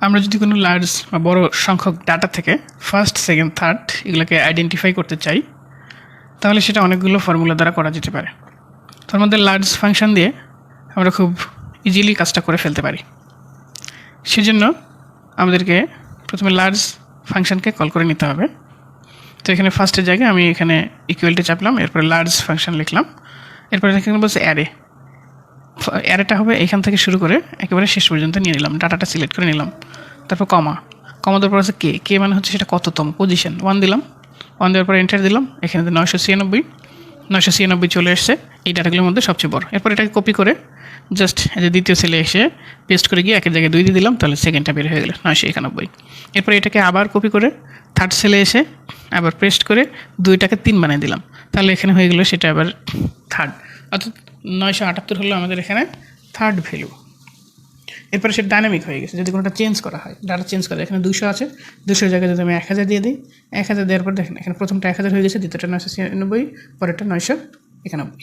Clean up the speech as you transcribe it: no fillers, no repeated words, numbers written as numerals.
আমরা যদি কোনো লার্জ বা বড় সংখ্যক ডাটা থেকে ফার্স্ট, সেকেন্ড, থার্ড এগুলোকে আইডেন্টিফাই করতে চাই, তাহলে সেটা অনেকগুলো ফর্মুলা দ্বারা করা যেতে পারে। তার মধ্যে লার্জ ফাংশন দিয়ে আমরা খুব ইজিলি কাজটা করে ফেলতে পারি। সেজন্য আমাদেরকে প্রথমে লার্জ ফাংশনকে কল করে নিতে হবে। তো এখানে ফার্স্টের জায়গায় আমি এখানে ইকুয়ালটি চাপলাম, এরপরে লার্জ ফাংশন লিখলাম, এরপরে এখানে বলছে অ্যারেটা হবে এখান থেকে শুরু করে একেবারে শেষ পর্যন্ত নিয়ে নিলাম, ডাটাটা সিলেক্ট করে নিলাম। তারপর কমা দেওয়ার পর আছে কে মানে হচ্ছে সেটা কততম পজিশন, 1 দিলাম। 1 দেওয়ার পর এন্টার দিলাম, এখানে 996 চলে এসছে এই ডাটাগুলোর মধ্যে সবচেয়ে বড়। এরপর এটাকে কপি করে জাস্ট যে দ্বিতীয় সেলে এসে পেস্ট করে গিয়ে একের জায়গায় 2 দিয়ে দিলাম, তাহলে সেকেন্ডটা বের হয়ে গেল 991। এরপর এটাকে আবার কপি করে থার্ড সেলে এসে আবার পেস্ট করে 2টাকে 3 বানিয়ে দিলাম, তাহলে এখানে হয়ে গেলো সেটা আবার থার্ড, অর্থাৎ 978 হলো আমাদের এখানে থার্ড ভ্যালু। এরপরে সেটা ডাইনামিক হয়ে গেছে। যদি কোনোটা চেঞ্জ করা হয়, ডাটা চেঞ্জ করা, এখানে 200 আছে, 200 জায়গায় যদি আমি 1000 দিয়ে দিই, 1000 দেওয়ার পর দেখেন এখানে প্রথমটা 1000 হয়ে গেছে, দ্বিতীয়টা 996, পরেরটা 991।